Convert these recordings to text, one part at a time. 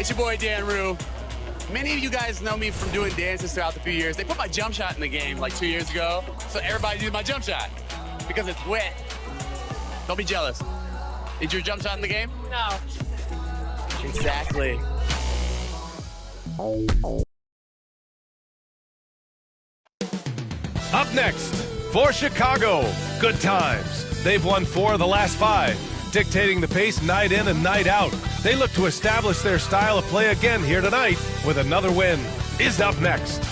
It's your boy, Dan Rue. Many of you guys know me from doing dances throughout the few years. They put my jump shot in the game like 2 years ago, so everybody uses my jump shot because it's wet. Don't be jealous. Is your jump shot in the game? No. Exactly. Up next, for Chicago, good times. They've won 4 of the last 5, dictating the pace night in and night out. They look to establish their style of play again here tonight with another win. Is up next.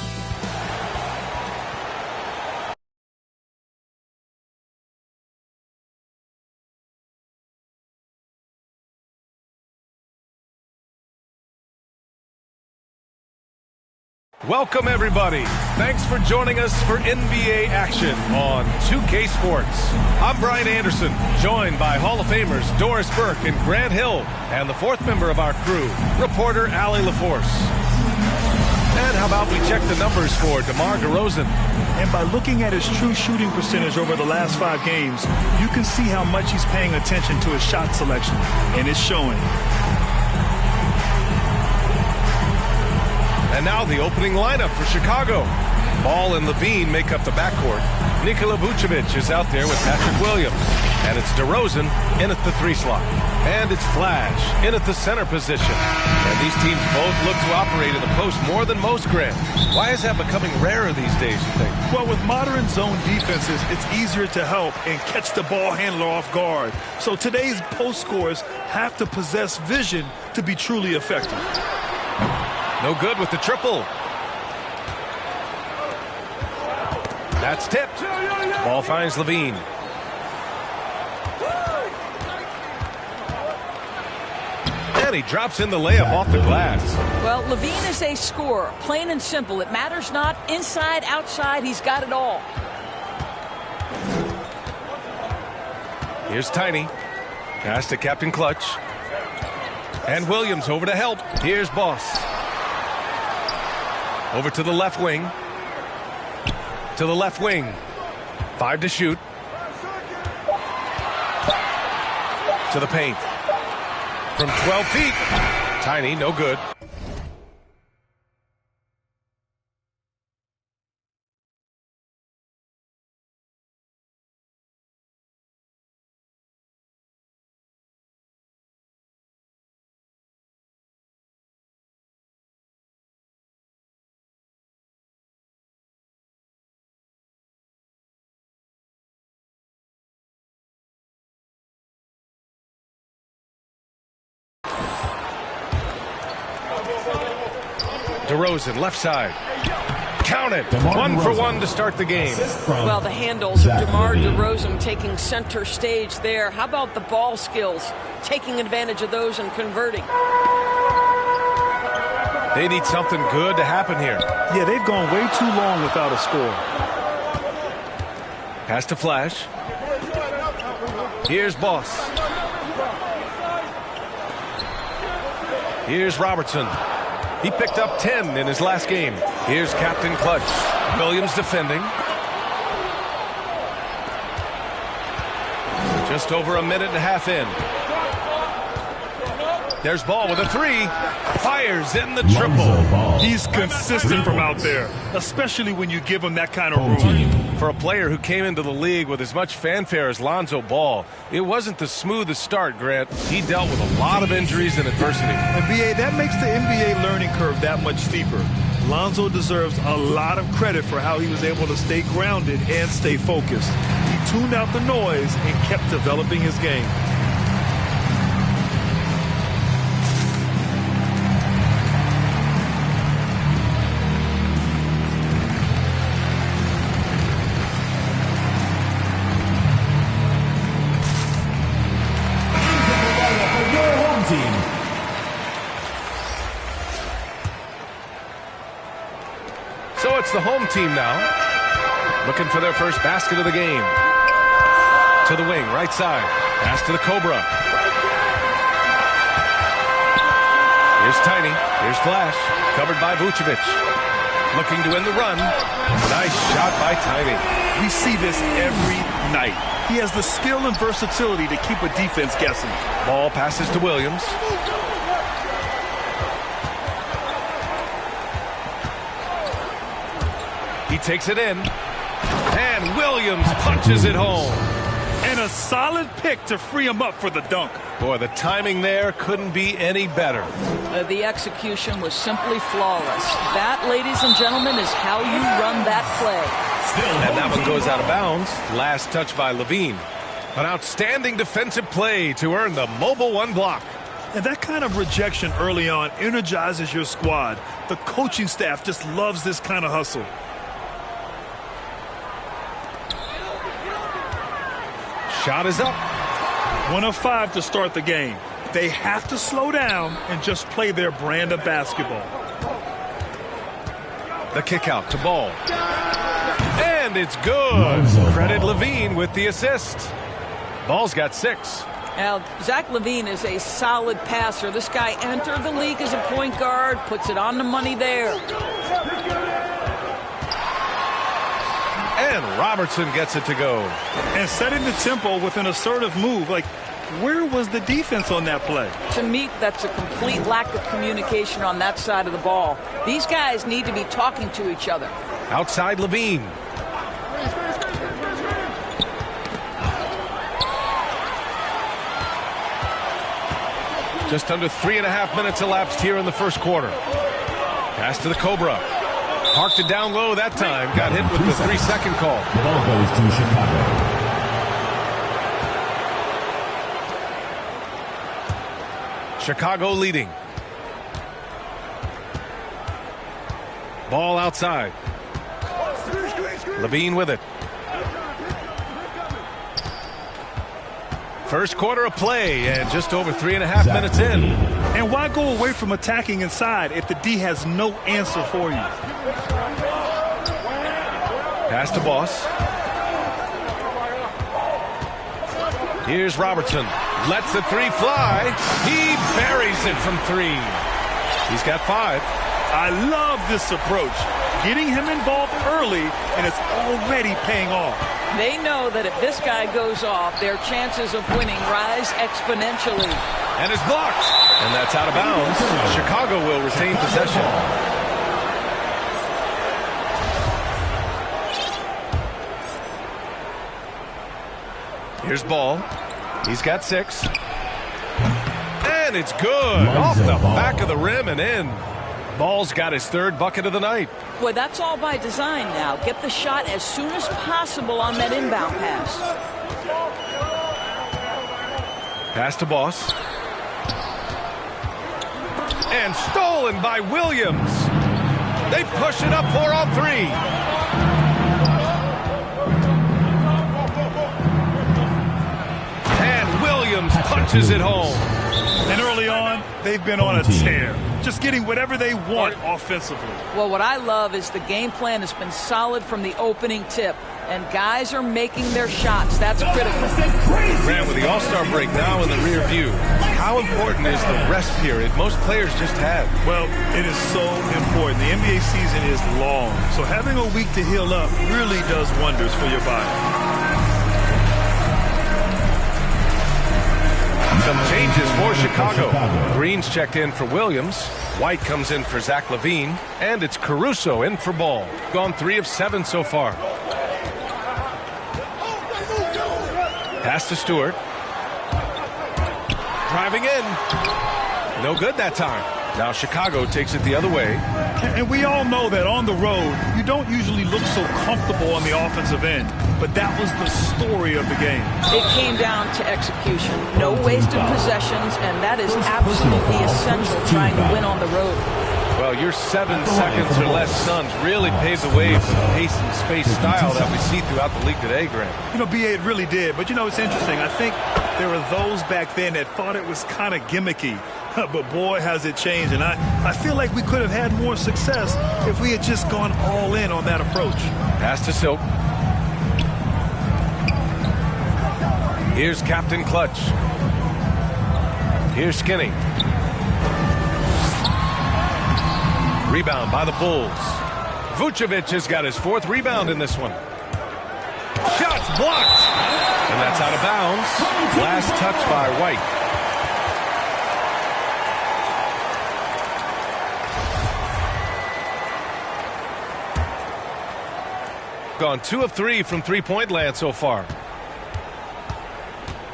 Welcome, everybody. Thanks for joining us for NBA action on 2K Sports. I'm Brian Anderson, joined by Hall of Famers Doris Burke and Grant Hill, and the 4th member of our crew, reporter Allie LaForce. And how about we check the numbers for DeMar DeRozan? And by looking at his true shooting percentage over the last 5 games, you can see how much he's paying attention to his shot selection, and it's showing. And now the opening lineup for Chicago. Ball and Levine make up the backcourt. Nikola Vucevic is out there with Patrick Williams. And it's DeRozan in at the 3 slot. And it's Flash in at the center position. And these teams both look to operate in the post more than most, Grant. Why is that becoming rarer these days, you think? Well, with modern zone defenses, it's easier to help and catch the ball handler off guard. So today's post scorers have to possess vision to be truly effective. No good with the triple. That's tipped. Ball finds Levine. And he drops in the layup off the glass. Well, Levine is a scorer, plain and simple. It matters not inside, outside, he's got it all. Here's Tiny. Pass to Captain Clutch. And Williams over to help. Here's Boss. Over to the left wing. To the left wing. 5 to shoot. To the paint. From 12 feet. Tiny, no good. DeRozan, left side. Count it. 1 for 1 to start the game. Well, the handles of DeMar DeRozan taking center stage there. How about the ball skills? Taking advantage of those and converting. They need something good to happen here. Yeah, they've gone way too long without a score. Pass to Flash. Here's Boss. Here's Robertson. He picked up 10 in his last game. Here's Captain Clutch. Williams defending. Just over a minute and a half in. There's Ball with a 3. Fires in the triple. He's consistent from out there, especially when you give him that kind of room. For a player who came into the league with as much fanfare as Lonzo Ball, it wasn't the smoothest start, Grant. He dealt with a lot of injuries and adversity. And BA, that makes the NBA learning curve that much steeper. Lonzo deserves a lot of credit for how he was able to stay grounded and stay focused. He tuned out the noise and kept developing his game. So it's the home team now, looking for their first basket of the game. To the wing, right side. Pass to the Cobra. Here's Tiny. Here's Flash. Covered by Vucevic. Looking to end the run. Nice shot by Tiny. We see this every night. He has the skill and versatility to keep a defense guessing. Ball passes to Williams. He takes it in. And Williams punches it home. And a solid pick to free him up for the dunk. Boy, the timing there couldn't be any better. The execution was simply flawless. That, ladies and gentlemen, is how you run that play. And that one goes out of bounds. Last touch by Levine. An outstanding defensive play to earn the mobile one block. And that kind of rejection early on energizes your squad. The coaching staff just loves this kind of hustle. Shot is up. 1 of 5 to start the game. They have to slow down and just play their brand of basketball. The kick out to Ball. And it's good. Credit Levine with the assist. Ball's got 6. Now, Zach LaVine is a solid passer. This guy entered the league as a point guard, puts it on the money there. And Robertson gets it to go. And setting the tempo with an assertive move. Like, where was the defense on that play? To me, that's a complete lack of communication on that side of the ball. These guys need to be talking to each other. Outside Levine. Just under 3.5 minutes elapsed here in the first quarter. Pass to the Cobra. Parked it down low that time. Got hit with the 3-second call. The ball goes to Chicago. Chicago leading. Ball outside. Levine with it. First quarter of play and just over 3.5 minutes in. And why go away from attacking inside if the D has no answer for you? Pass to Boss. Here's Robertson. Lets the 3 fly. He buries it from 3. He's got 5. I love this approach. Getting him involved early, and it's already paying off. They know that if this guy goes off, their chances of winning rise exponentially. And it's blocked. And that's out of bounds. Chicago will retain possession. Here's Ball. He's got 6. And it's good. Off the back of the rim and in. Ball's got his 3rd bucket of the night. Boy, that's all by design now. Get the shot as soon as possible on that inbound pass. Pass to Boss. And stolen by Williams. They push it up 4 on 3. And Williams punches it home. And early on, they've been on a tear. Just getting whatever they want offensively. Well, what I love is the game plan has been solid from the opening tip. And guys are making their shots. That's critical. Ran with the All-Star break now in the rear view. How important is the rest period most players just had? Well, it is so important. The NBA season is long. So having a week to heal up really does wonders for your body. Some changes for Chicago. Green's checked in for Williams. White comes in for Zach LaVine. And it's Caruso in for Ball. Gone 3 of 7 so far. Pass to Stewart. Driving in. No good that time. Now Chicago takes it the other way. And we all know that on the road, you don't usually look so comfortable on the offensive end. But that was the story of the game. It came down to execution. No wasted possessions, and that is absolutely essential trying to win on the road. Well, your 7 seconds or less Suns really paved the way for the pace and space style that we see throughout the league today, Grant. You know, B.A., it really did. But, you know, it's interesting. I think there were those back then that thought it was kind of gimmicky. But, boy, has it changed. And I feel like we could have had more success if we had just gone all in on that approach. Pass to Silk. Here's Captain Clutch. Here's Skinny. Rebound by the Bulls. Vucevic has got his 4th rebound in this one. Shots blocked. And that's out of bounds. Last touch by White. gone 2 of 3 from three-point land so far.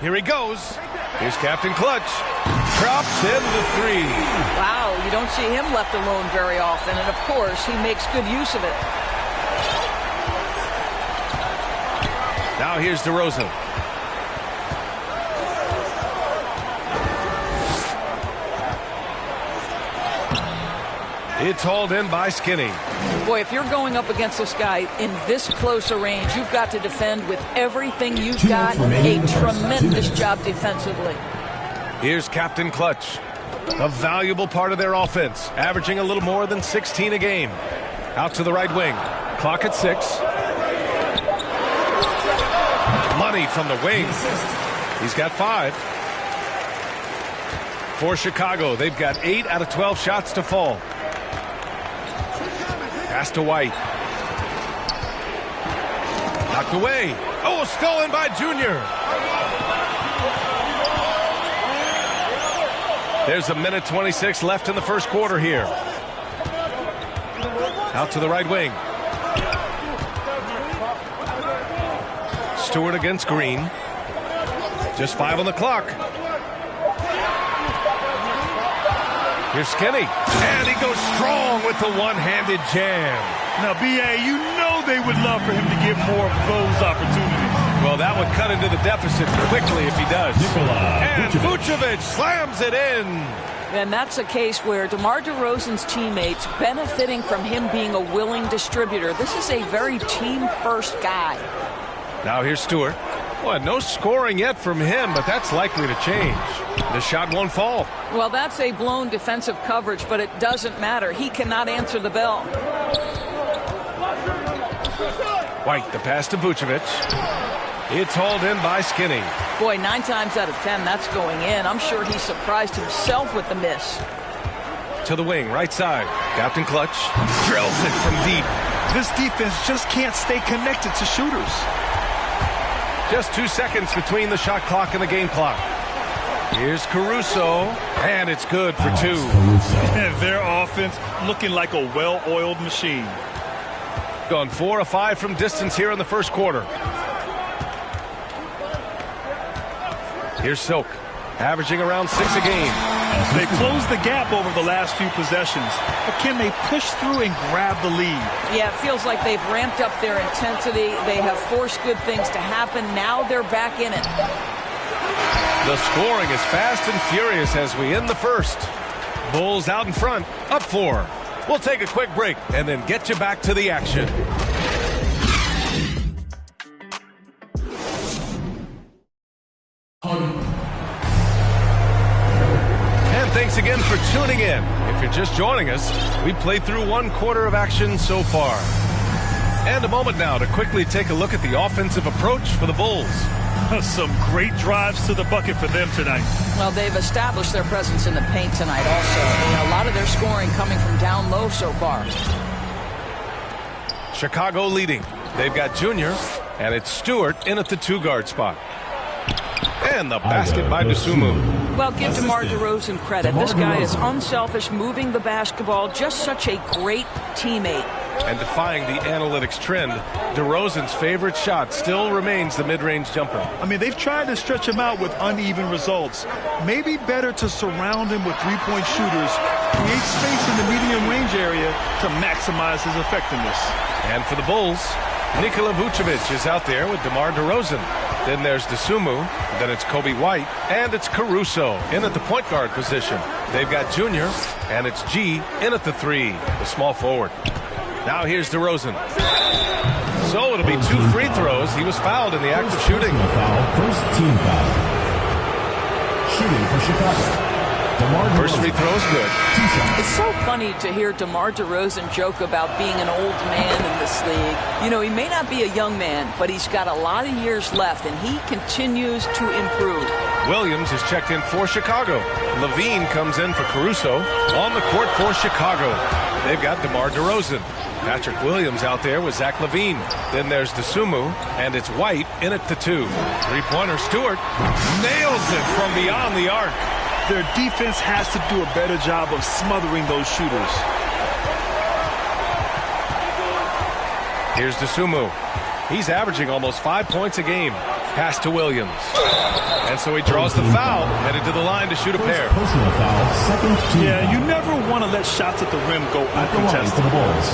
Here he goes. Here's Captain Clutch. Drops in the 3. Wow, you don't see him left alone very often, and of course, he makes good use of it. Now here's DeRozan. It's hauled in by Skinny. Boy, if you're going up against this guy in this close a range, you've got to defend with everything you've got. A tremendous job defensively. Here's Captain Clutch. A valuable part of their offense, averaging a little more than 16 a game. Out to the right wing. Clock at 6. Money from the wing. He's got 5. For Chicago, they've got 8 out of 12 shots to fall. Pass to White. Knocked away. Oh, stolen by Junior. There's a minute 26 left in the first quarter here. Out to the right wing. Stewart against Green. Just 5 on the clock. Here's Skinny. And he goes strong with the one-handed jam. Now, B.A., you know they would love for him to get more of those opportunities. Well, that would cut into the deficit quickly if he does. And Vucevic slams it in. And that's a case where DeMar DeRozan's teammates benefiting from him being a willing distributor. This is a very team-first guy. Now here's Stewart. Well, no scoring yet from him, but that's likely to change. The shot won't fall. Well, that's a blown defensive coverage, but it doesn't matter. He cannot answer the bell. White, the pass to Vucevic. It's hauled in by Skinny. Boy, 9 times out of 10, that's going in. I'm sure he surprised himself with the miss. To the wing, right side. Captain Clutch drills it from deep. This defense just can't stay connected to shooters. Just 2 seconds between the shot clock and the game clock. Here's Caruso, and it's good for 2. And their offense looking like a well-oiled machine. Gone 4 of 5 from distance here in the first quarter. Here's Silk, averaging around 6 a game. They closed the gap over the last few possessions, but can they push through and grab the lead? Yeah, it feels like they've ramped up their intensity. They have forced good things to happen. Now they're back in it. The scoring is fast and furious as we end the first. Bulls out in front, up 4. We'll take a quick break and then get you back to the action. And thanks again for tuning in. If you're just joining us, we played through 1 quarter of action so far. And a moment now to quickly take a look at the offensive approach for the Bulls. Some great drives to the bucket for them tonight. Well, they've established their presence in the paint tonight also. A lot of their scoring coming from down low so far. Chicago leading. They've got Junior, and it's Stewart in at the 2-guard spot. And the basket by Dosunmu. Well, give DeMar DeRozan credit. This guy is unselfish, moving the basketball, just such a great teammate. And defying the analytics trend, DeRozan's favorite shot still remains the mid-range jumper. I mean, they've tried to stretch him out with uneven results. Maybe better to surround him with three-point shooters, create space in the medium range area to maximize his effectiveness. And for the Bulls, Nikola Vucevic is out there with DeMar DeRozan. Then there's Dosunmu, then it's Kobe White, and it's Caruso in at the point guard position. They've got Junior, and it's G in at the 3, the small forward. Now here's DeRozan. So it'll be 2 free throws. He was fouled in the act of shooting. First team foul. Shooting for Chicago. First free throw is good. It's so funny to hear DeMar DeRozan joke about being an old man in this league. You know, he may not be a young man, but he's got a lot of years left, and he continues to improve. Williams is checked in for Chicago. Levine comes in for Caruso. On the court for Chicago, they've got DeMar DeRozan. Patrick Williams out there with Zach LaVine. Then there's Dosunmu, and it's White in at the 2. Three-pointer Stewart nails it from beyond the arc. Their defense has to do a better job of smothering those shooters. Here's Dosunmu. He's averaging almost 5 points a game. Pass to Williams. And so he draws the foul, headed to the line to shoot a pair. Personal foul, second team. Yeah, you never want to let shots at the rim go uncontested. For the Bulls,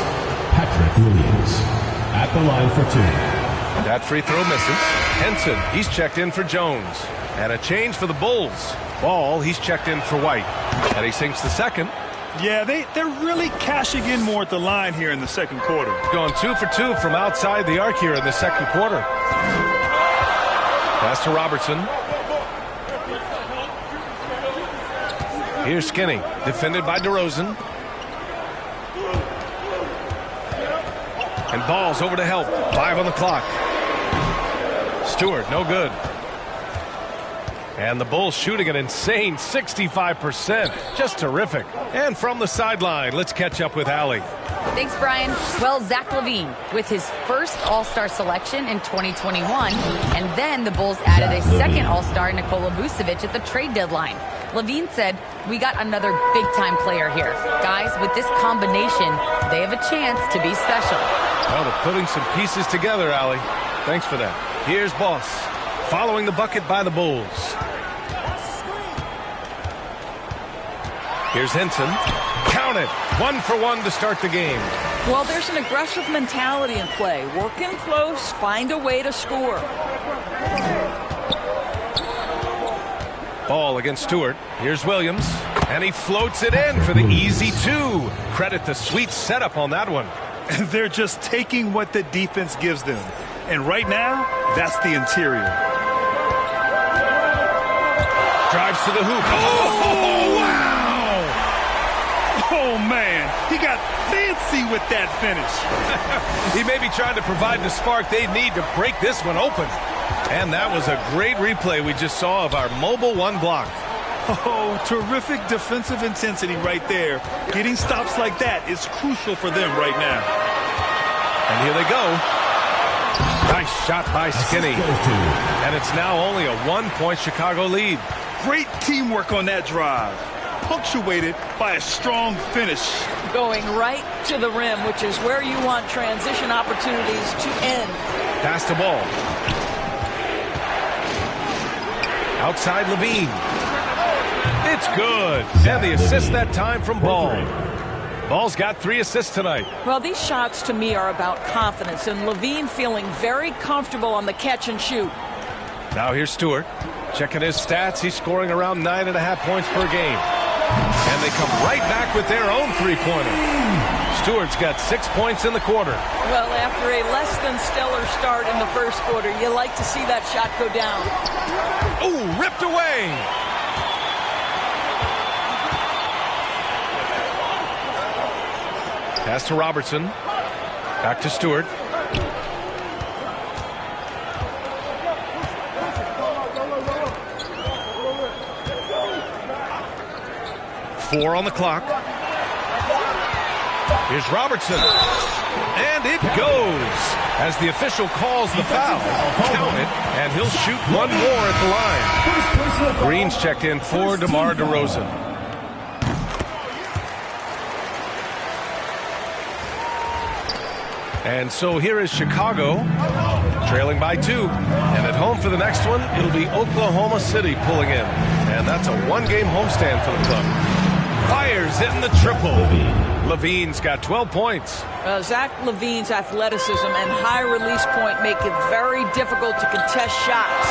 Patrick Williams at the line for 2. That free throw misses. Henson, he's checked in for Jones. And a change for the Bulls. Ball, he's checked in for White. And he sinks the second. Yeah, they're really cashing in more at the line here in the second quarter. Going 2 for 2 from outside the arc here in the second quarter. Pass to Robertson. Here's Skinny, defended by DeRozan. And Ball's over to help. 5 on the clock. Stewart, no good. And the Bulls shooting an insane 65%. Just terrific. And from the sideline, let's catch up with Allie. Thanks, Brian. Well, Zach LaVine with his first All-Star selection in 2021. And then the Bulls added a second All-Star, Nikola Vucevic, at the trade deadline. LaVine said, "We got another big-time player here. Guys, with this combination, they have a chance to be special." Well, they're putting some pieces together, Allie. Thanks for that. Here's Boss, following the bucket by the Bulls. Here's Henson. Count it. 1 for 1 to start the game. Well, there's an aggressive mentality in play. Work in close, find a way to score. Ball against Stewart. Here's Williams. And he floats it in for the easy 2. Credit the sweet setup on that one. They're just taking what the defense gives them. And right now, that's the interior. Drives to the hoop. Oh, wow! Oh, man. He got fancy with that finish. He may be trying to provide the spark they need to break this one open. And that was a great replay we just saw of our mobile 1 block. Oh, terrific defensive intensity right there. Getting stops like that is crucial for them right now. And here they go. Nice shot by Skinny. And it's now only a 1-point Chicago lead. Great teamwork on that drive. Punctuated by a strong finish. Going right to the rim, which is where you want transition opportunities to end. Pass the ball. Outside Levine. It's good. And the assist that time from Ball. Ball's got 3 assists tonight. Well, these shots to me are about confidence, and Levine feeling very comfortable on the catch and shoot. Now here's Stewart. Checking his stats, he's scoring around 9.5 points per game. And they come right back with their own 3-pointer. Stewart's got 6 points in the quarter. Well, after a less than stellar start in the first quarter, you like to see that shot go down. Ooh, ripped away. Pass to Robertson. Back to Stewart. Four on the clock. Here's Robertson. And it goes as the official calls the foul. Count it, and he'll shoot 1 more at the line. Green's checked in for DeMar DeRozan. And so here is Chicago, trailing by 2. And at home for the next one, it'll be Oklahoma City pulling in. And that's a 1-game homestand for the club. Fires in the triple. Levine's got 12 points. Zach LaVine's athleticism and high release point make it very difficult to contest shots.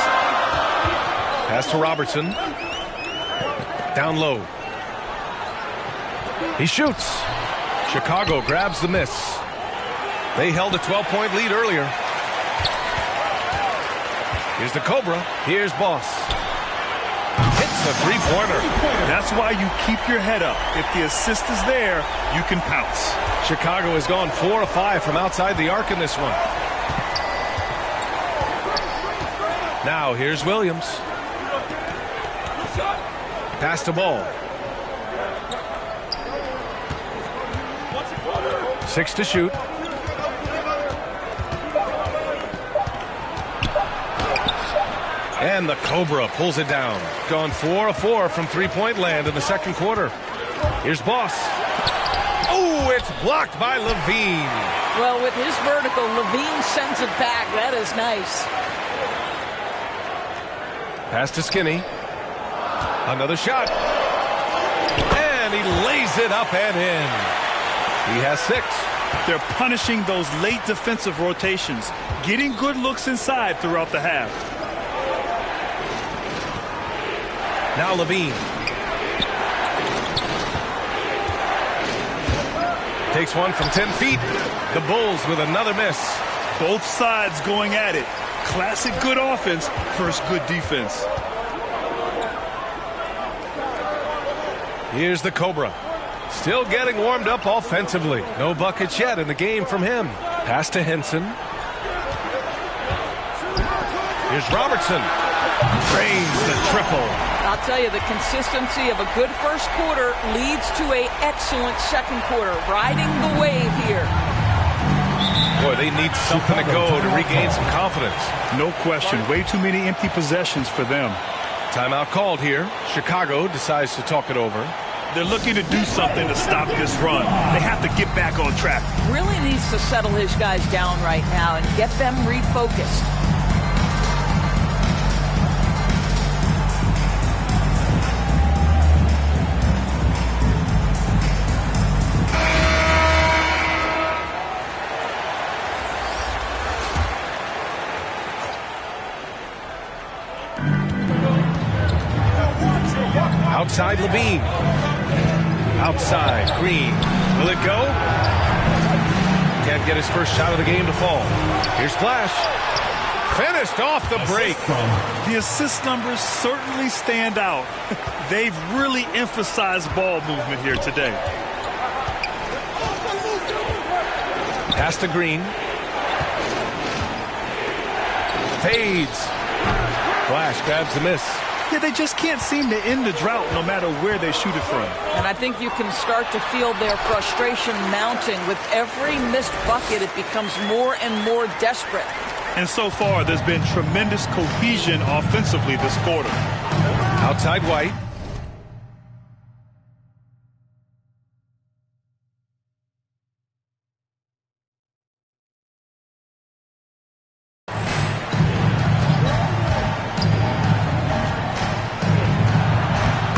Pass to Robertson. Down low. He shoots. Chicago grabs the miss. They held a 12-point lead earlier. Here's the Cobra. Here's Boss. Hits a 3-pointer. That's why you keep your head up. If the assist is there, you can pounce. Chicago has gone 4 of 5 from outside the arc in this one. Now here's Williams. Pass the ball. 6 to shoot. And the Cobra pulls it down. Gone 4 of 4 from 3-point land in the second quarter. Here's Boss. Oh, it's blocked by Levine. Well, with his vertical, Levine sends it back. That is nice. Pass to Skinny. Another shot. And he lays it up and in. He has 6. They're punishing those late defensive rotations, getting good looks inside throughout the half. Now Levine. Takes one from 10 feet. The Bulls with another miss. Both sides going at it. Classic good offense versus good defense. Here's the Cobra. Still getting warmed up offensively. No buckets yet in the game from him. Pass to Henson. Here's Robertson. Drains the triple. I'll tell you, the consistency of a good first quarter leads to an excellent second quarter. Riding the wave here. Boy, they need something to go to regain some confidence. No question. Way too many empty possessions for them. Timeout called here. Chicago decides to talk it over. They're looking to do something to stop this run. They have to get back on track. Really needs to settle his guys down right now and get them refocused. Outside Levine. Outside Green. Will it go? Can't get his first shot of the game to fall. Here's Flash. Finished off the break. The assist numbers certainly stand out. They've really emphasized ball movement here today. Pass to Green. Fades. Flash grabs the miss. Yeah, they just can't seem to end the drought no matter where they shoot it from. And I think you can start to feel their frustration mounting. With every missed bucket, it becomes more and more desperate. And so far, there's been tremendous cohesion offensively this quarter. Outside White.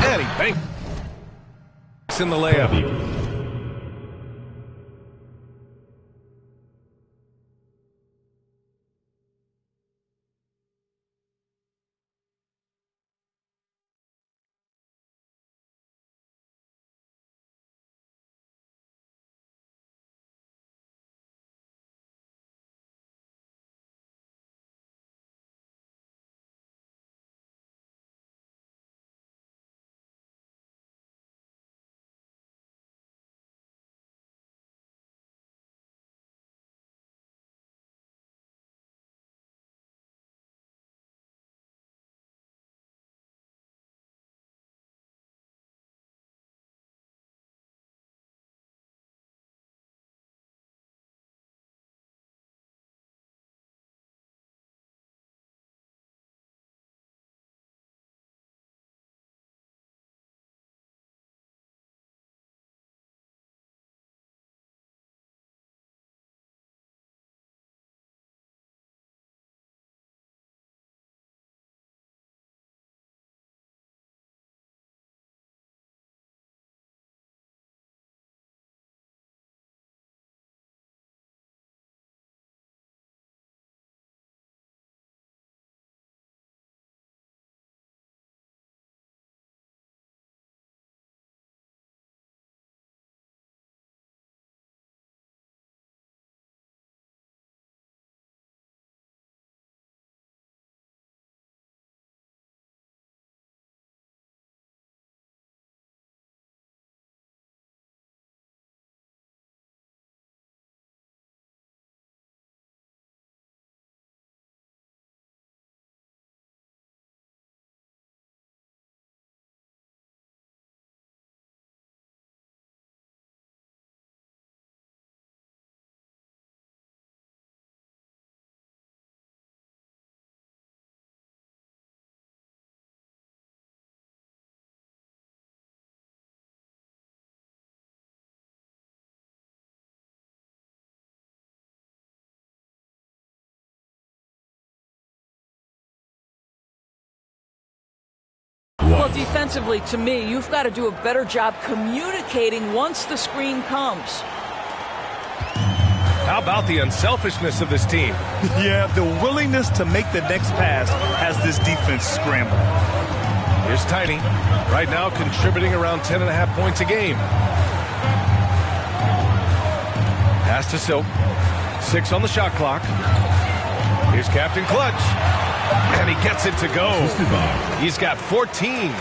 And he banks in the layup. Well, defensively, to me, you've got to do a better job communicating once the screen comes. How about the unselfishness of this team? Yeah, the willingness to make the next pass has this defense scrambling. Here's Tiny. Right now contributing around 10.5 points a game. Pass to Silk. 6 on the shot clock. Here's Captain Clutch. And he gets it to go. He's got 14.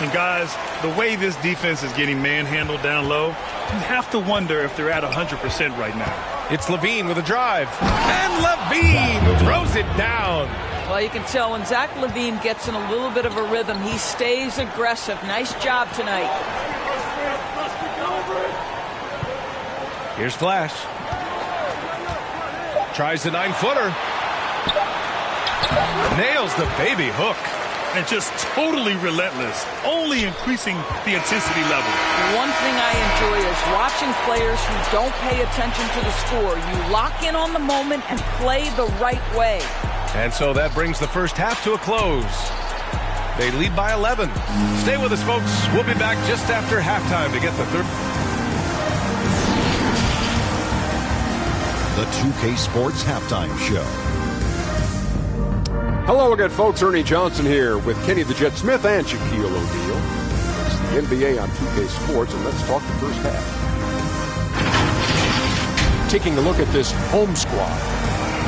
And guys, the way this defense is getting manhandled down low, you have to wonder if they're at 100% right now. It's Levine with a drive. And Levine throws it down. Well, you can tell when Zach LaVine gets in a little bit of a rhythm, he stays aggressive. Nice job tonight. Here's Flash. Tries the 9-footer. Nails the baby hook. And just totally relentless, only increasing the intensity level. One thing I enjoy is watching players who don't pay attention to the score. You lock in on the moment and play the right way. And so that brings the first half to a close. They lead by 11. Stay with us, folks. We'll be back just after halftime to get the third. The 2K Sports Halftime Show. Hello again, folks. Ernie Johnson here with Kenny the Jet Smith and Shaquille O'Neal. It's the NBA on 2K Sports, and let's talk the first half. Taking a look at this home squad.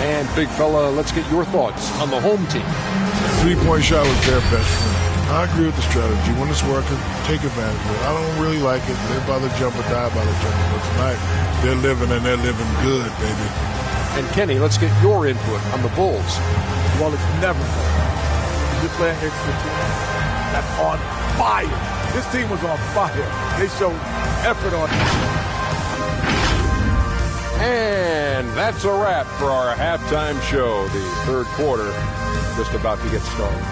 And, big fella, let's get your thoughts on the home team. Three-point shot was their best friend. I agree with the strategy. When it's working, take advantage of it. I don't really like it. Live by the jumper, die by the jumper. But tonight, they're living, and they're living good, baby. And, Kenny, let's get your input on the Bulls. Well, it's never fun. You're playing against a team that's on fire. This team was on fire. They showed effort on it. And that's a wrap for our halftime show. The third quarter just about to get started.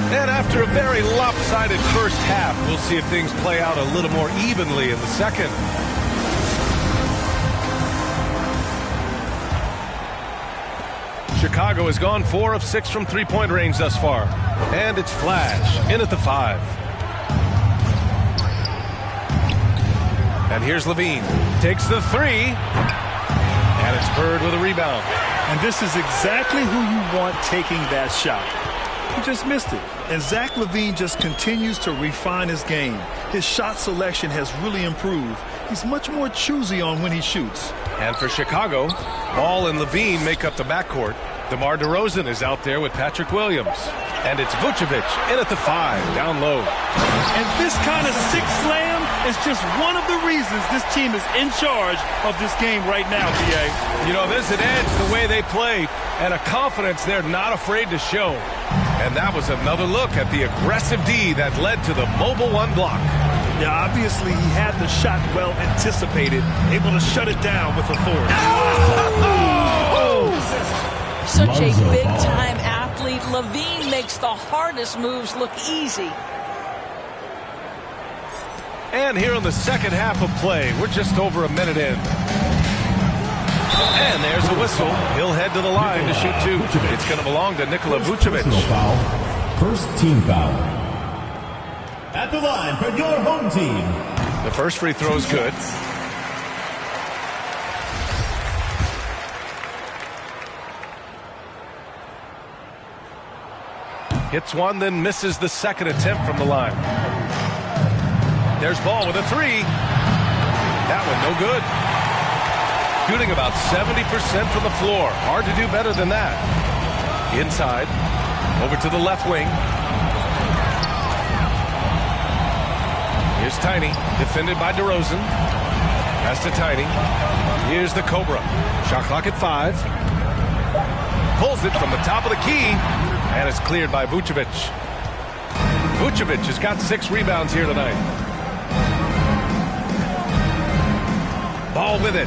And after a very lopsided first half, we'll see if things play out a little more evenly in the second. Chicago has gone 4 of 6 from three-point range thus far. And it's Flash in at the 5. And here's Levine. Takes the 3. And it's Bird with a rebound. And this is exactly who you want taking that shot. He just missed it. And Zach LaVine just continues to refine his game. His shot selection has really improved. He's much more choosy on when he shoots. And for Chicago, Ball and LaVine make up the backcourt. DeMar DeRozan is out there with Patrick Williams. And it's Vucevic in at the 5, down low. And this kind of six slam is just one of the reasons this team is in charge of this game right now, PA. You know, there's an edge the way they play and a confidence they're not afraid to show. And that was another look at the aggressive D that led to the mobile 1 block. Yeah, obviously he had the shot well anticipated, able to shut it down with authority. Such a big-time athlete. LaVine makes the hardest moves look easy. And here in the second half of play, we're just over a minute in. And there's a whistle. He'll head to the line to shoot 2. It's going to belong to Nikola Vucevic. Foul. First team foul. At the line for your home team. The first free throw is good. Hits one, then misses the second attempt from the line. There's Ball with a 3. That one no good. Shooting about 70% from the floor. Hard to do better than that. Inside. Over to the left wing. Here's Tiny. Defended by DeRozan. Pass to Tiny. Here's the Cobra. Shot clock at 5. Pulls it from the top of the key. And it's cleared by Vucevic. Vucevic has got 6 rebounds here tonight. Ball with it.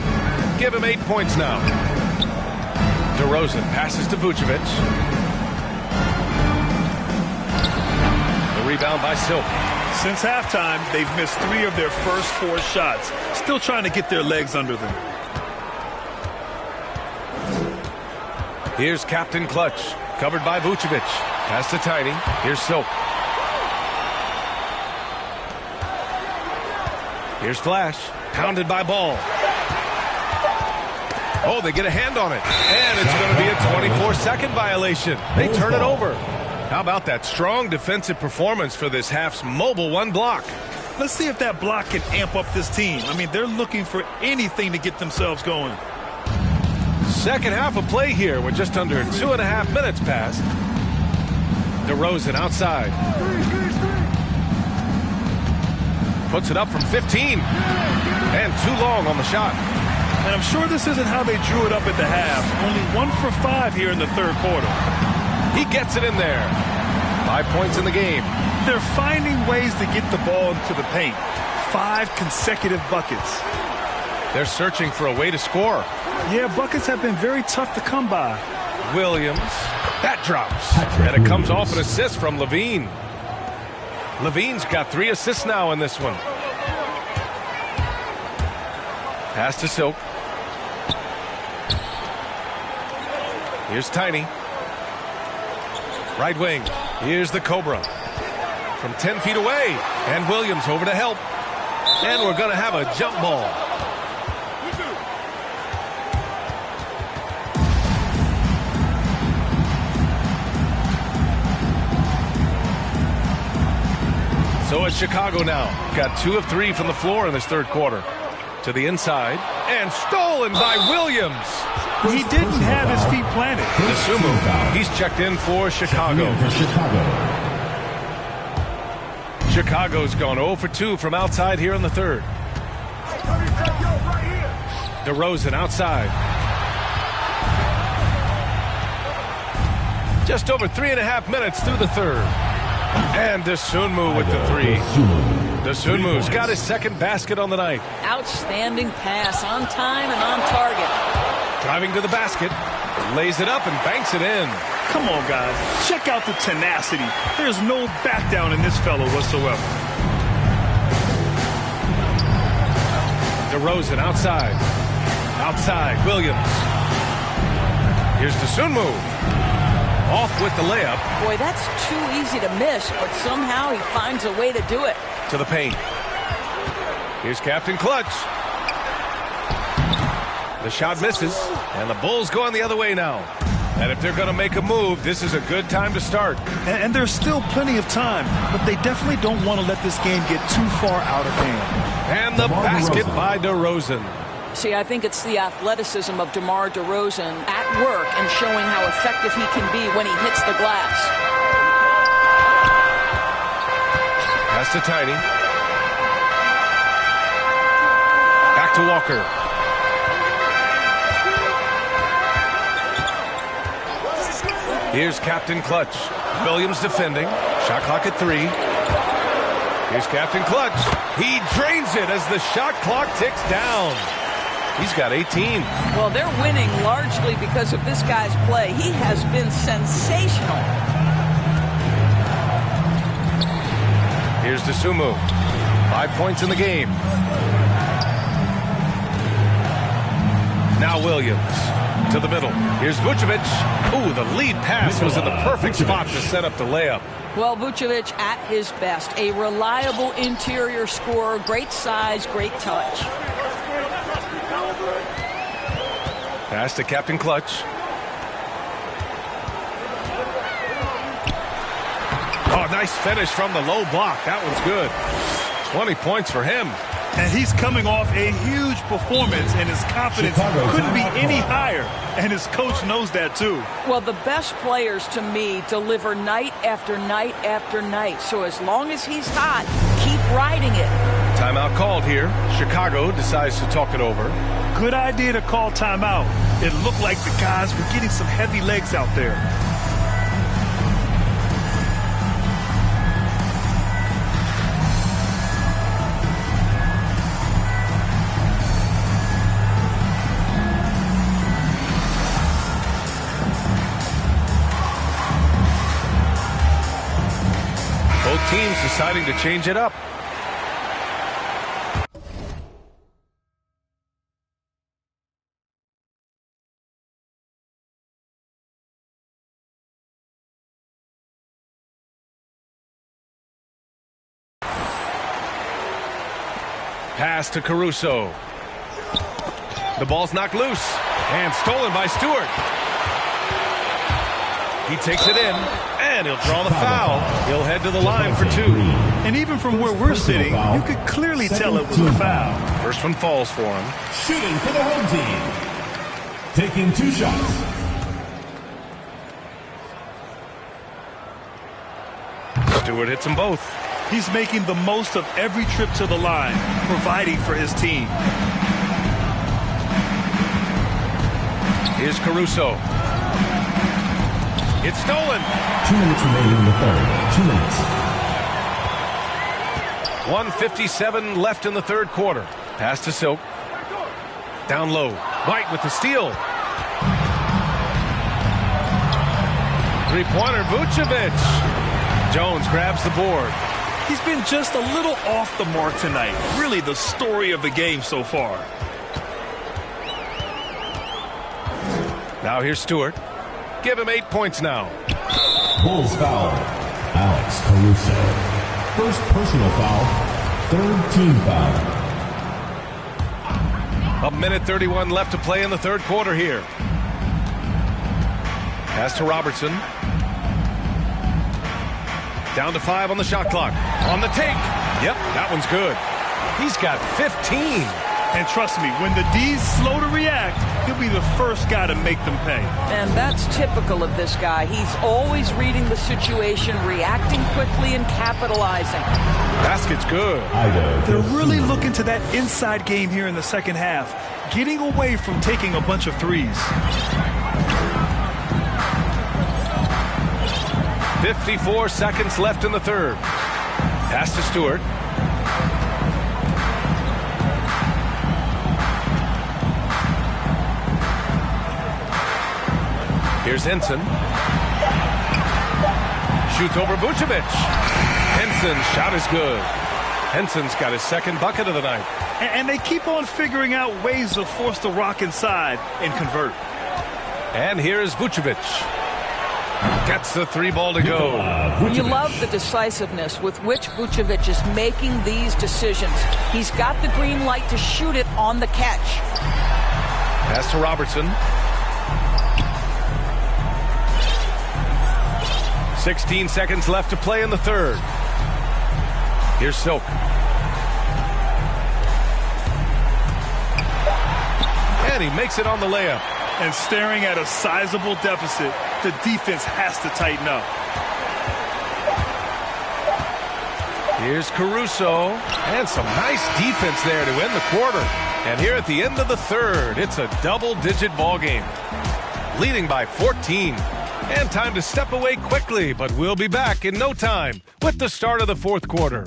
Give him 8 points now. DeRozan passes to Vucevic. The rebound by Silk. Since halftime, they've missed 3 of their first 4 shots. Still trying to get their legs under them. Here's Captain Clutch, covered by Vucevic. Pass to Tiny. Here's Silk. Here's Flash, pounded by Ball. Oh, they get a hand on it. And it's going to be a 24-second violation. They turn it over. How about that strong defensive performance for this half's mobile 1 block? Let's see if that block can amp up this team. I mean, they're looking for anything to get themselves going. Second half of play here with just under 2.5 minutes passed. DeRozan outside. Puts it up from 15. And too long on the shot. And I'm sure this isn't how they drew it up at the half. Only 1 for 5 here in the third quarter. He gets it in there. 5 points in the game. They're finding ways to get the ball into the paint. 5 consecutive buckets. They're searching for a way to score. Yeah, buckets have been very tough to come by. Williams. That drops. And it comes off an assist from Levine. Levine's got 3 assists now in this one. Pass to Silk. Here's Tiny. Right wing. Here's the Cobra. From 10 feet away. And Williams over to help. And we're going to have a jump ball. So it's Chicago now. Got 2 of 3 from the floor in this third quarter. To the inside. And stolen by Williams. He didn't have his feet planted. Dosunmu, he's checked in for Chicago. Chicago's gone 0 for 2 from outside here in the third. DeRozan outside. Just over 3.5 minutes through the third. And Dosunmu with the 3. Dosunmu's got his second basket on the night. Outstanding pass, on time and on target. Driving to the basket, lays it up and banks it in. Come on, guys. Check out the tenacity. There's no back down in this fellow whatsoever. DeRozan outside. Outside, Williams. Here's Dosunmu. Off with the layup. Boy, that's too easy to miss, but somehow he finds a way to do it. To the paint. Here's Captain Clutch. The shot misses, and the Bulls going the other way now. And if they're going to make a move, this is a good time to start. And there's still plenty of time, but they definitely don't want to let this game get too far out of hand. And the basket by DeRozan. See, I think it's the athleticism of DeMar DeRozan at work and showing how effective he can be when he hits the glass. Pass to Tiny. Back to Walker. Here's Captain Clutch. Williams defending. Shot clock at 3. Here's Captain Clutch. He drains it as the shot clock ticks down. He's got 18. Well, they're winning largely because of this guy's play. He has been sensational. Here's Dosunmu. 5 points in the game. Now Williams to the middle. Here's Vucevic. Ooh, the lead pass was in the perfect spot to set up the layup. Well, Vucevic at his best. A reliable interior scorer. Great size, great touch. Pass to Captain Clutch. Oh, nice finish from the low block. That one's good. 20 points for him. And he's coming off a huge performance, and his confidence couldn't be any higher. And his coach knows that, too. Well, the best players, to me, deliver night after night after night. So as long as he's hot, keep riding it. Timeout called here. Chicago decides to talk it over. Good idea to call timeout. It looked like the guys were getting some heavy legs out there. Both teams deciding to change it up. Pass to Caruso. The ball's knocked loose and stolen by Stewart. He takes it in, and he'll draw the foul. He'll head to the line for 2. And even from where we're sitting, you could clearly tell it was a foul. First one falls for him. Shooting for the home team. Taking 2 shots. Stewart hits them both. He's making the most of every trip to the line, providing for his team. Here's Caruso. It's stolen. 2 minutes remaining in the third. 2 minutes. 1:57 left in the third quarter. Pass to Silk. Down low. White with the steal. Three-pointer, Vucevic. Jones grabs the board. He's been just a little off the mark tonight. Really the story of the game so far. Now here's Stewart. Give him 8 points now. Bulls foul. Alex Caruso. First personal foul. Third team foul. 1:31 left to play in the third quarter here. Pass to Robertson. Down to 5 on the shot clock. On the take. Yep, that one's good. He's got 15. And trust me, when the D's slow to react, he'll be the first guy to make them pay. And that's typical of this guy. He's always reading the situation, reacting quickly, and capitalizing. Basket's good. They're really looking to that inside game here in the second half, getting away from taking a bunch of threes. 54 seconds left in the third. Pass to Stewart. Here's Henson. Shoots over Vucevic. Henson's shot is good. Henson's got his second bucket of the night. And they keep on figuring out ways to force the rock inside and convert. And here's Vucevic. Gets the 3 ball to go. You love the decisiveness with which Vucevic is making these decisions. He's got the green light to shoot it on the catch. Pass to Robertson. 16 seconds left to play in the third. Here's Silk. And he makes it on the layup. And staring at a sizable deficit, the defense has to tighten up. Here's Caruso. And some nice defense there to end the quarter. And here at the end of the third, it's a double-digit ball game. Leading by 14. And time to step away quickly, but we'll be back in no time with the start of the fourth quarter.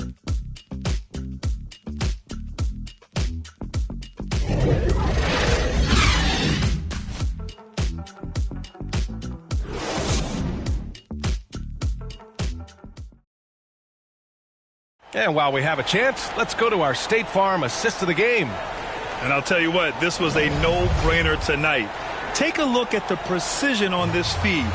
And while we have a chance, let's go to our State Farm assist of the game. And I'll tell you what, this was a no-brainer tonight. Take a look at the precision on this feed.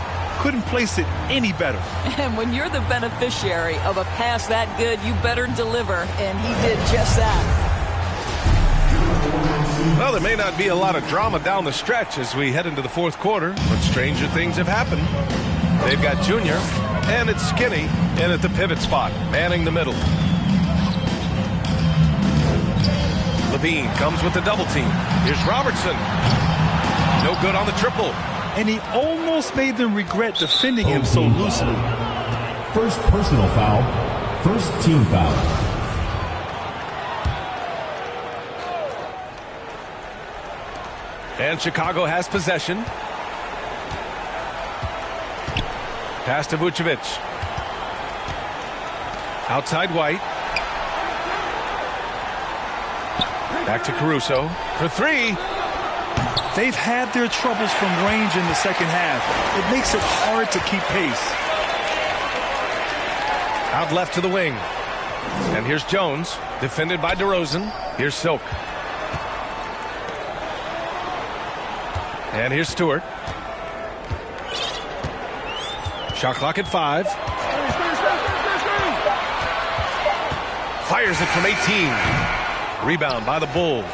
Couldn't place it any better. And when you're the beneficiary of a pass that good, you better deliver. And he did just that. Well, there may not be a lot of drama down the stretch as we head into the fourth quarter, but stranger things have happened. They've got Junior, and it's Skinny in at the pivot spot, manning the middle. Levine comes with the double team. Here's Robertson. No good on the triple. And he almost made them regret defending him so loosely. First personal foul. First team foul. And Chicago has possession. Pass to Vucevic. Outside White. Back to Caruso for 3. They've had their troubles from range in the second half. It makes it hard to keep pace. Out left to the wing. And here's Jones, defended by DeRozan. Here's Silk. And here's Stewart. Shot clock at 5. Fires it from 18. Rebound by the Bulls.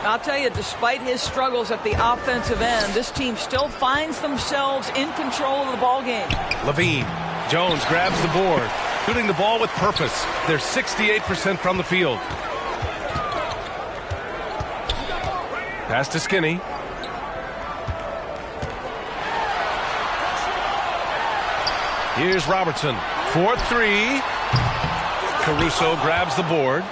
I'll tell you, despite his struggles at the offensive end, this team still finds themselves in control of the ball game. Levine. Jones grabs the board. Shooting the ball with purpose. They're 68% from the field. Pass to Skinny. Here's Robertson. 4-3. Caruso grabs the board.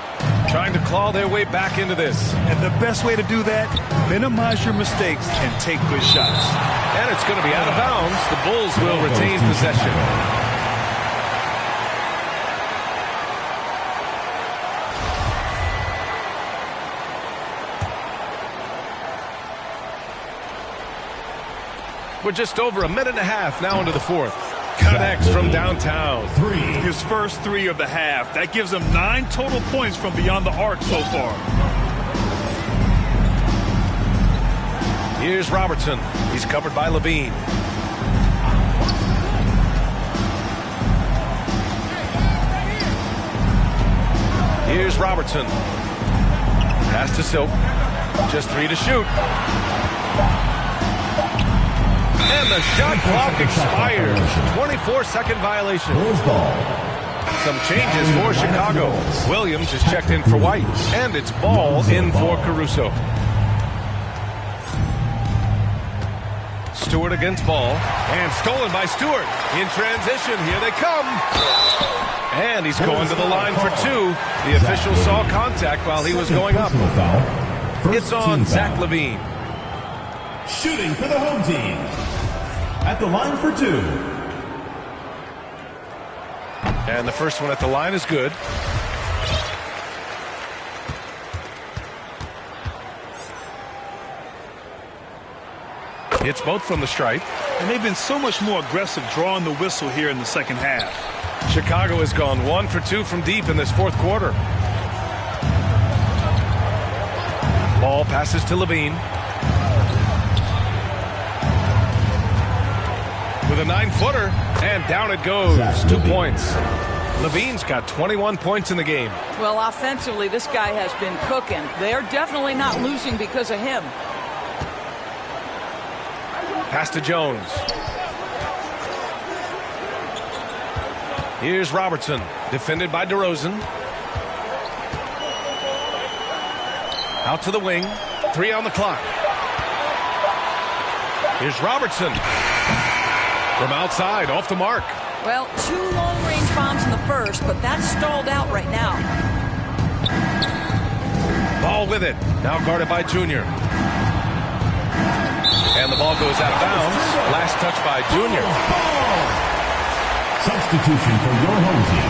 Trying to claw their way back into this. And the best way to do that, minimize your mistakes and take good shots. And it's going to be out of bounds. The Bulls will retain possession. We're just over a minute and a half now into the fourth. Connects from downtown. His first 3 of the half. That gives him 9 total points from beyond the arc so far. Here's Robertson. He's covered by Levine. Here's Robertson. Pass to Silk. Just 3 to shoot. And the shot clock expires. 24-second violation. Some changes for Chicago. Williams is checked in for White. And it's Ball in for Caruso. Stewart against Ball. And stolen by Stewart. In transition, here they come. And he's going to the line for 2. The official saw contact while he was going up. It's on Zach Levine. Shooting for the home team. At the line for 2. And the first one at the line is good. Hits both from the stripe. And they've been so much more aggressive drawing the whistle here in the second half. Chicago has gone 1 for 2 from deep in this fourth quarter. Ball passes to Levine. With a 9-footer, and down it goes. 2 points. Levine's got 21 points in the game. Well, offensively, this guy has been cooking. They're definitely not losing because of him. Pass to Jones. Here's Robertson, defended by DeRozan. Out to the wing. 3 on the clock. Here's Robertson. From outside, off the mark. Well, 2 long-range bombs in the first, but that's stalled out right now. Ball with it. Now guarded by Junior. And the ball goes out of bounds. Last touch by Junior. Substitution for your home team.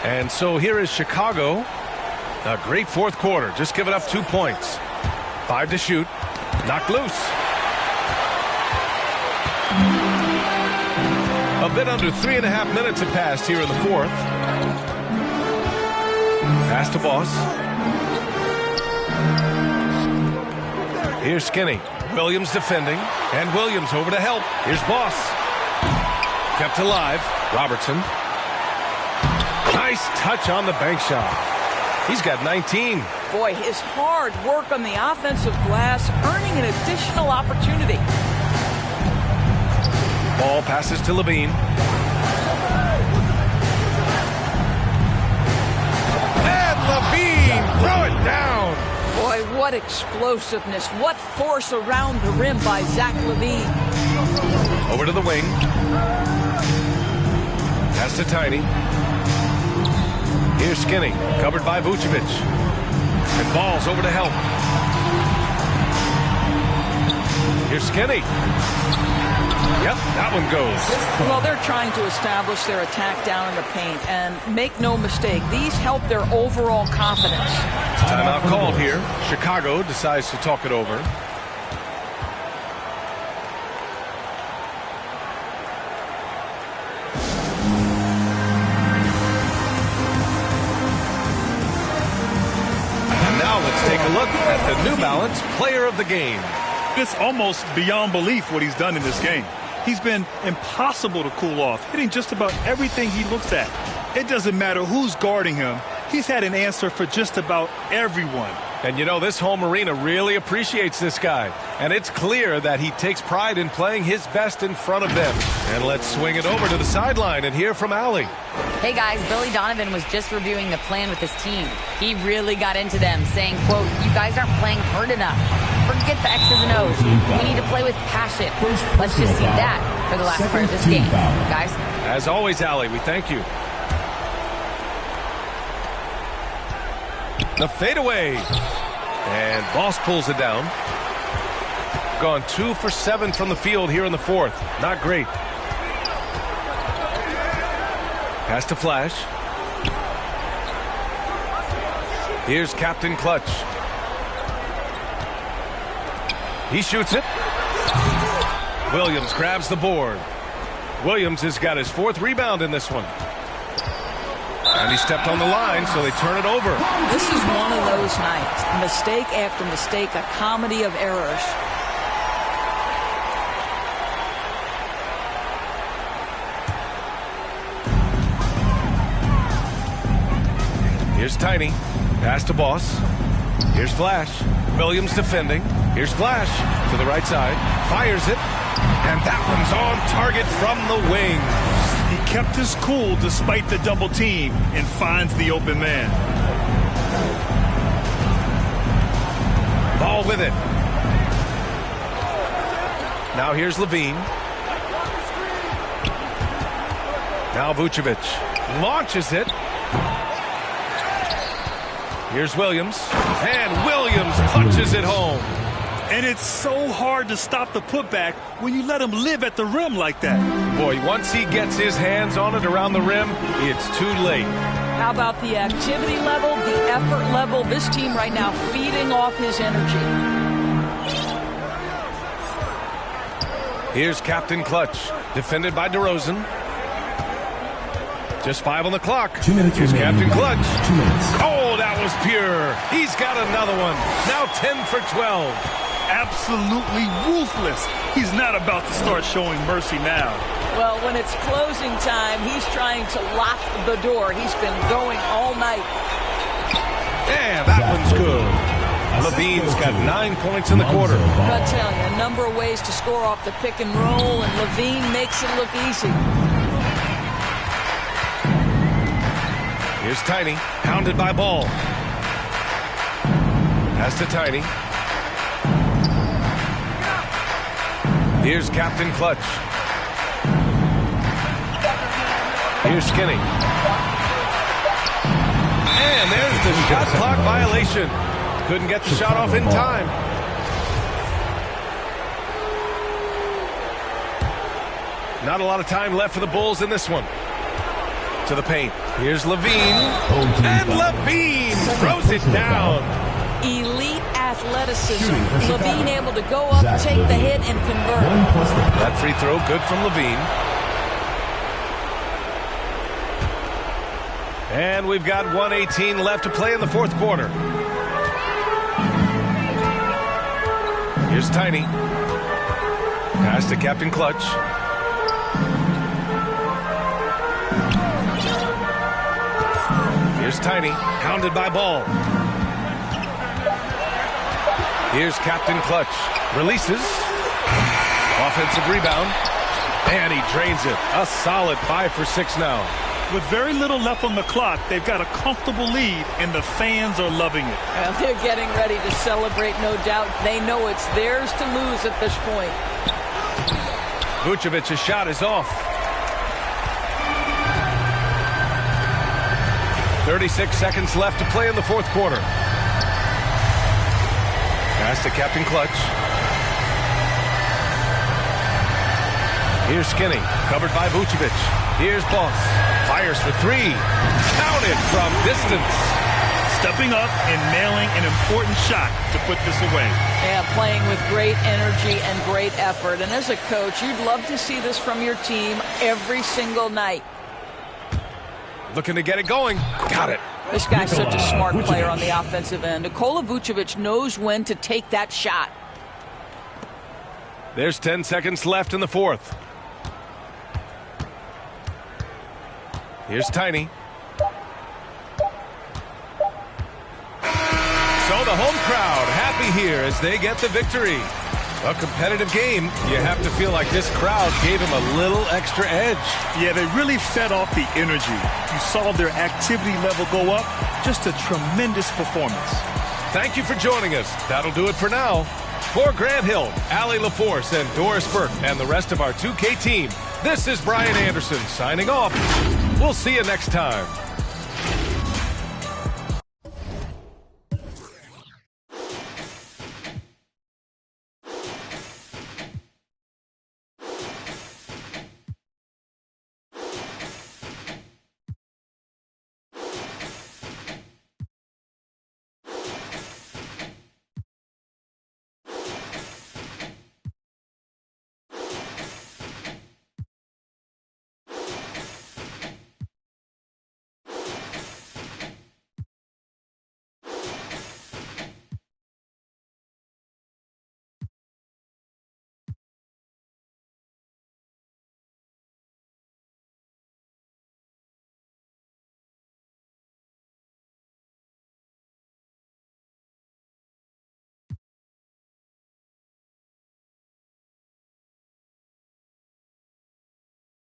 And so here is Chicago. A great fourth quarter. Just giving up 2 points. 5 to shoot. Knocked loose. A bit under 3.5 minutes have passed here in the fourth. Pass to Boss. Here's Skinny. Williams defending. And Williams over to help. Here's Boss. Kept alive. Robertson. Nice touch on the bank shot. He's got 19. Boy, his hard work on the offensive glass earning an additional opportunity. Ball passes to Levine. And Levine throw it down. Boy, what explosiveness. What force around the rim by Zach Levine. Over to the wing. Pass to Tiny. Here's Skinny, covered by Vucevic. And Ball's over to help. Here's Skinny. Yep, that one goes. Well, they're trying to establish their attack down in the paint. And make no mistake, these help their overall confidence. Timeout called here. Chicago decides to talk it over. take a look at the New Balance Player of the Game. It's almost beyond belief what he's done in this game. He's been impossible to cool off, hitting just about everything he looks at. It doesn't matter who's guarding him. He's had an answer for just about everyone. And you know, this home arena really appreciates this guy. And it's clear that he takes pride in playing his best in front of them. And let's swing it over to the sideline and hear from Allie. Hey guys, Billy Donovan was just reviewing the plan with his team. He really got into them, saying, quote, "You guys aren't playing hard enough. Forget the X's and O's. We need to play with passion." Let's just see that for the last part of this game, guys. As always, Allie, we thank you. The fadeaway. And Boss pulls it down. Gone 2 for 7 from the field here in the fourth. Not great. Pass to Flash. Here's Captain Clutch. He shoots it. Williams grabs the board. Williams has got his 4th rebound in this one. And he stepped on the line, so they turn it over. This is one of those nights. Mistake after mistake, a comedy of errors. Here's Tiny. Pass to Boss. Here's Flash. Williams defending. Here's Flash to the right side. Fires it. And that one's on target from the wing. He kept his cool despite the double team and finds the open man. Ball with it. Now here's Levine. Now Vucevic launches it. Here's Williams. And Williams punches it home. And it's so hard to stop the putback when you let him live at the rim like that. Boy, once he gets his hands on it around the rim, it's too late. How about the activity level, the effort level? This team right now feeding off his energy. Here's Captain Clutch, defended by DeRozan. Just 5 on the clock. 2 minutes. Here's Captain Clutch. 2 minutes. Oh, that was pure. He's got another one. Now 10 for 12. Absolutely ruthless. He's not about to start showing mercy now. Well, when it's closing time, he's trying to lock the door. He's been going all night. Yeah, that one's good. Levine's got 9 points in the quarter. I'll tell you, a number of ways to score off the pick and roll, and Levine makes it look easy. Here's Tiny, hounded by Ball. Pass to Tiny. Here's Captain Clutch. Here's Skinny. And there's the shot clock violation. Couldn't get the shot off in time. Not a lot of time left for the Bulls in this one. To the paint. Here's Levine. And Levine throws it down. Elite athleticism. Levine able to go up, take the hit, and convert. That free throw good from Levine. And we've got 1:18 left to play in the fourth quarter. Here's Tiny. Pass to Captain Clutch. Here's Tiny, hounded by Ball. Here's Captain Clutch. Releases. Offensive rebound. And he drains it. A solid 5 for 6 now. With very little left on the clock, they've got a comfortable lead, and the fans are loving it. Well, they're getting ready to celebrate, no doubt. They know it's theirs to lose at this point. Vucevic's shot is off. 36 seconds left to play in the fourth quarter. Pass to Captain Clutch. Here's Skinny, covered by Vucevic. Here's Boss. Fires for 3. Counted from distance. Stepping up and nailing an important shot to put this away. Yeah, playing with great energy and great effort. And as a coach, you'd love to see this from your team every single night. Looking to get it going. Got it. This guy's such a smart player on the offensive end. Nikola Vucevic knows when to take that shot. There's 10 seconds left in the fourth. Here's Tiny. So the home crowd happy here as they get the victory. A competitive game. You have to feel like this crowd gave him a little extra edge. Yeah, they really fed off the energy. You saw their activity level go up. Just a tremendous performance. Thank you for joining us. That'll do it for now. For Grant Hill, Allie LaForce, and Doris Burke, and the rest of our 2K team, this is Brian Anderson signing off. We'll see you next time.